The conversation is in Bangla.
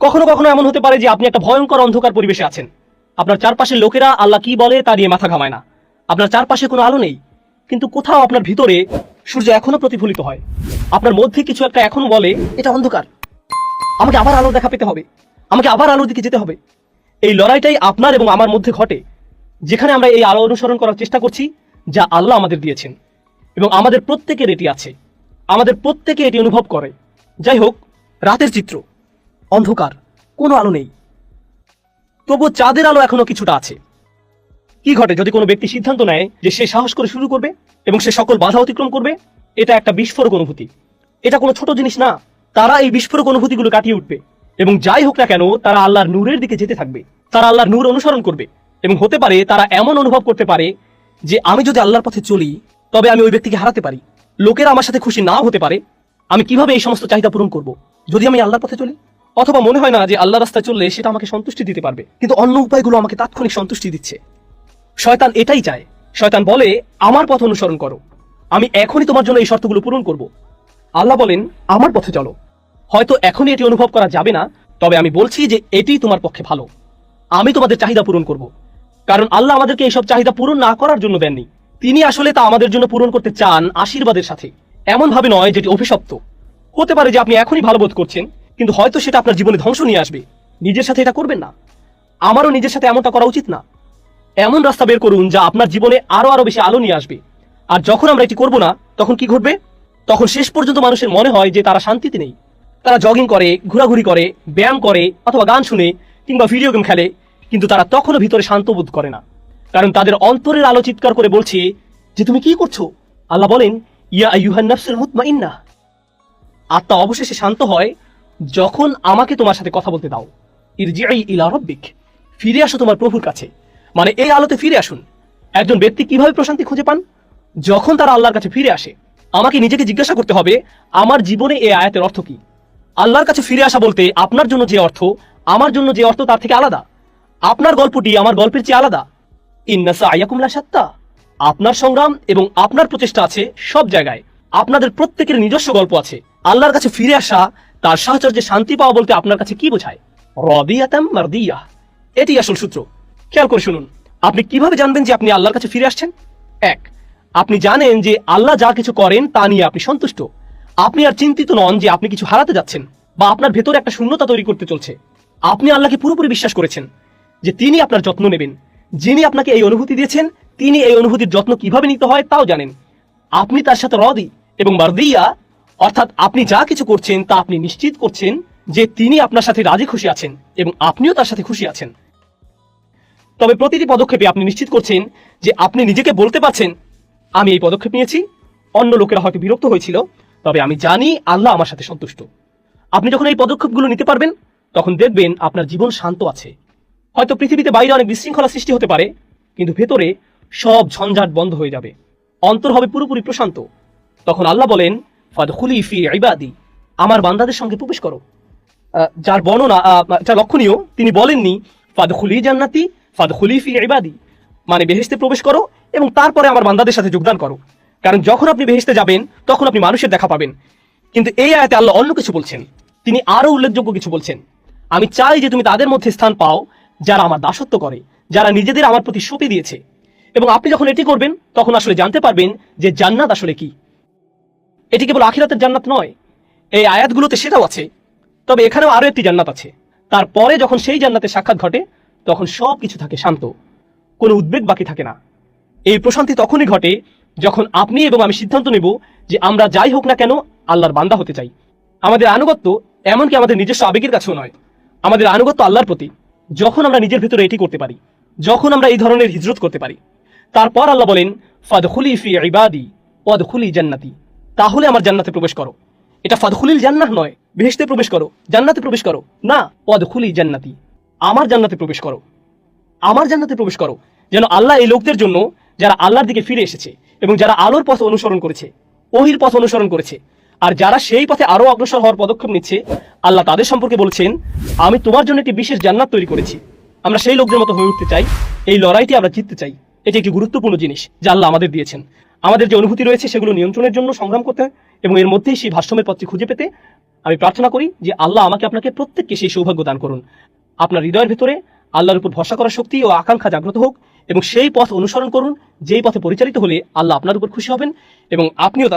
কখনো কখনো এমন হতে পারে যে আপনি একটা ভয়ঙ্কর অন্ধকার পরিবেশে আছেন। আপনার চারপাশের লোকেরা আল্লাহ কি বলে তা নিয়ে মাথা ঘামায় না। আপনার চারপাশে কোনো আলো নেই, কিন্তু কোথাও আপনার ভিতরে সূর্য এখনো প্রতিফলিত হয়। আপনার মধ্যে কিছু একটা এখনো বলে এটা অন্ধকার, আমাকে আবার আলোর দেখা পেতে হবে, আমাকে আবার আলোর দিকে যেতে হবে। এই লড়াইটাই আপনার এবং আমার মধ্যে ঘটে, যেখানে আমরা এই আলো অনুসরণ করার চেষ্টা করছি যা আল্লাহ আমাদের দিয়েছেন, এবং আমাদের প্রত্যেকের এটি আছে, আমাদের প্রত্যেকে এটি অনুভব করে। যাই হোক, রাতের চিত্র, অন্ধকার, কোনো আলো নেই, তবু চাঁদের আলো এখনো কিছুটা আছে। কি ঘটে যদি কোনো ব্যক্তি সিদ্ধান্ত নেয় যে সে সাহস করে শুরু করবে এবং সে সকল বাধা অতিক্রম করবে? এটা একটা বিস্ফোরক অনুভূতি, এটা কোনো ছোট জিনিস না। তারা এই বিস্ফোরক অনুভূতিগুলো কাটিয়ে উঠবে, এবং যাই হোক না কেন তারা আল্লাহর নূরের দিকে যেতে থাকবে। তারা আল্লাহর নূর অনুসরণ করবে, এবং হতে পারে তারা এমন অনুভব করতে পারে যে আমি যদি আল্লাহর পথে চলি তবে আমি ওই ব্যক্তিকে হারাতে পারি। লোকেরা আমার সাথে খুশি নাও হতে পারে। আমি কিভাবে এই সমস্ত চাহিদা পূরণ করব যদি আমি আল্লাহর পথে চলি? অথবা মনে হয় না যে আল্লাহ রাস্তায় চললে সেটা আমাকে সন্তুষ্টি দিতে পারবে, কিন্তু অন্য উপায়গুলো আমাকে তাৎক্ষণিক সন্তুষ্টি দিচ্ছে। শয়তান এটাই চায়। শয়তান বলে আমার পথ অনুসরণ করো, আমি এখনই তোমার জন্য এই শর্তগুলো পূরণ করব। আল্লাহ বলেন আমার পথে চলো। হয়তো এখনই এটি অনুভব করা যাবে না, তবে আমি বলছি যে এটি তোমার পক্ষে ভালো। আমি তোমাদের চাহিদা পূরণ করব, কারণ আল্লাহ আমাদেরকে এইসব চাহিদা পূরণ না করার জন্য দেননি। তিনি আসলে তা আমাদের জন্য পূরণ করতে চান আশীর্বাদের সাথে, এমন ভাবে নয় যেটি অভিশপ্ত। হতে পারে যে আপনি এখনই ভালো বোধ করছেন, কিন্তু হয়তো সেটা আপনার জীবনে ধ্বংস নিয়ে আসবে। নিজের সাথে এটা করবেন না। আমারও নিজের সাথে এমনটা করা উচিত না। এমন রাস্তা বের করুন যা আপনার জীবনে আরো বেশি আলো নিয়ে আসবে। আর যখন আমরা এটি করব না, তখন কি ঘটবে? তখন শেষ পর্যন্ত মানুষের মনে হয় যে তারা শান্তিতে নেই। তারা জগিং করে, ঘোরাঘুরি করে, ব্যায়াম করে, অথবা গান শুনে, কিংবা ভিডিও গেম খেলে, কিন্তু তারা তখনও ভিতরে শান্ত বোধ করে না, কারণ তাদের অন্তরের আলো চিৎকার করে বলছে যে তুমি কি করছো। আল্লাহ বলেন ইয়া আইয়ুহান নাফসুল মুতমাইন্নাহ, আত্মা অবশেষে শান্ত হয় যখন আমাকে তোমার সাথে কথা বলতে দাও। ইরজিই ইলা রাব্বিক, ফিরে আসো তোমার প্রভুর কাছে। মানে এই আলোতে ফিরে আসুন। একজন ব্যক্তি কিভাবে প্রশান্তি খুঁজে পান? যখন তারা আল্লাহর কাছে ফিরে আসে। আমাকে নিজেকে জিজ্ঞাসা করতে হবে আমার জীবনে এই আয়াতের অর্থ কি। আল্লাহর কাছে ফিরে আসা বলতে আপনার জন্য যে অর্থ, আমার জন্য যে অর্থ তার থেকে আলাদা। আপনার গল্পটি আমার গল্পের চেয়ে আলাদা। ইন্না সা'য়াকুম লাশাত্তা, আপনার সংগ্রাম এবং আপনার প্রচেষ্টা আছে সব জায়গায়। আপনাদের প্রত্যেকের নিজস্ব গল্প আছে। আল্লাহর কাছে ফিরে আসা, তার সাহচর্যে শান্তি পাওয়া বলতে আপনার কাছে কি বোঝায়? রাদিয়াতাম মারদিয়াহ, এটি আসল সূত্র। খেয়াল করে শুনুন, আপনি কিভাবে জানবেন যে আপনি আল্লাহর কাছে ফিরে আসছেন? এক, আপনি জানেন যে আল্লাহ যা কিছু করেন তা নিয়ে আপনি সন্তুষ্ট। আপনি আর চিন্তিত নন যে আপনি কিছু হারাতে যাচ্ছেন বা আপনার ভেতরে একটা শূন্যতা তৈরি করতে চলছে। আপনি আল্লাহকে পুরোপুরি বিশ্বাস করেছেন যে তিনি আপনার যত্ন নেবেন। যিনি আপনাকে এই অনুভূতি দিয়েছেন, তিনি এই অনুভূতির যত্ন কিভাবে নিতে হয় তাও জানেন। আপনি তার সাথে রাদি এবং মারদিয়া, অর্থাৎ আপনি যা কিছু করছেন তা আপনি নিশ্চিত করছেন যে তিনি আপনার সাথে রাজি খুশি আছেন এবং আপনিও তার সাথে খুশি আছেন। তবে প্রতিটি পদক্ষেপে আপনি নিশ্চিত করছেন যে আপনি নিজেকে বলতে পারছেন আমি এই পদক্ষেপ নিয়েছি, অন্য লোকেরা হয়তো বিরক্ত হয়েছিল, তবে আমি জানি আল্লাহ আমার সাথে সন্তুষ্ট। আপনি যখন এই পদক্ষেপগুলো নিতে পারবেন, তখন দেখবেন আপনার জীবন শান্ত আছে। হয়তো পৃথিবীতে বাইরে অনেক বিশৃঙ্খলা সৃষ্টি হতে পারে, কিন্তু ভেতরে সব ঝঞ্ঝাট বন্ধ হয়ে যাবে। অন্তর হবে পুরোপুরি প্রশান্ত। তখন আল্লাহ বলেন ফাদখুলি ফি ইবাদি, আমার বান্দাদের সঙ্গে প্রবেশ করো। যার বর্ণনা যা লক্ষণীয়, তিনি বলেননি ফাদখুলি জান্নাতি ফাদখুলি ফি ইবাদি, মানে বেহেশতে প্রবেশ করো এবং তারপরে আমার বান্দাদের সাথে যোগদান করো। কারণ যখন আপনি বেহেশতে যাবেন তখন আপনি মানুষের দেখা পাবেন। কিন্তু এই আয়াতে আল্লাহ অন্য কিছু বলছেন। তিনি আরো উল্লেখযোগ্য কিছু বলছেন। আমি চাই যে তুমি তাদের মধ্যে স্থান পাও যারা আমার দাসত্ব করে, যারা নিজেদের আমার প্রতি সঁপে দিয়েছে। এবং আপনি যখন এটি করবেন তখন আসলে জানতে পারবেন যে জান্নাত আসলে কি। এটি কেবল আখিরাতের জান্নাত নয়, এই আয়াতগুলোতে সেটাও আছে, তবে এখানেও আরো একটি জান্নাত আছে। তারপরে যখন সেই জান্নাতের সাক্ষাৎ ঘটে তখন সব কিছু থাকে শান্ত, কোনো উদ্বেগ বাকি থাকে না। এই প্রশান্তি তখনই ঘটে যখন আপনি এবং আমি সিদ্ধান্ত নেব যে আমরা যাই হোক না কেন আল্লাহর বান্দা হতে চাই। আমাদের আনুগত্য এমনকি আমাদের নিজস্ব আবেগের কাছেও নয়, আমাদের আনুগত্য আল্লাহর প্রতি। যখন আমরা নিজের ভিতরে এটি করতে পারি, যখন আমরা এই ধরনের হিজরত করতে পারি, তারপর আল্লাহ বলেন ফাদখুলি ফি ইবাদি ওয়াদখুলি জান্নাতি, তাহলে আমার জান্নাতে প্রবেশ করো। এটা ফাদখুলিল জান্নাহ নয়, বেহেশতে প্রবেশ করো, জান্নাতে প্রবেশ করো, না, ওয়াদখুলি জান্নাতি, আমার জান্নাতে প্রবেশ করো, আমার জান্নাতে প্রবেশ করো। যেন আল্লাহ এই লোকদের জন্য যারা আল্লাহর দিকে ফিরে এসেছে এবং যারা আলোর পথ অনুসরণ করেছে, ওহির পথ অনুসরণ করেছে, আর যারা সেই পথে আরো অগ্রসর হওয়ার পদক্ষেপ নিচ্ছে, আল্লাহ তাদের সম্পর্কে বলছেন আমি তোমার জন্য একটি বিশেষ জান্নাত তৈরি করেছি। আমরা সেই লোকদের মতো হয়ে উঠতে চাই, এই লড়াইটি আমরা জিততে চাই। এটি একটি গুরুত্বপূর্ণ জিনিস যা আল্লাহ আমাদের দিয়েছেন। আমাদের যে অনুভূতি রয়েছে সেগুলো নিয়ন্ত্রণের জন্য সংগ্রাম করতে হয় এবং এর মধ্যেই সেই ভারসাম্যের পথটি খুঁজে পেতে আমি প্রার্থনা করি যে আল্লাহ আমাকে আপনাকে প্রত্যেককে সেই সৌভাগ্য দান করুন। আপনার হৃদয়ের ভেতরে আল্লাহর উপর ভরসা করার শক্তি ও আকাঙ্ক্ষা জাগ্রত হোক এবং সেই পথ অনুসরণ করুন যেই পথে পরিচালিত হলে আল্লাহ আপনার উপর খুশি হবেন এবং আপনিও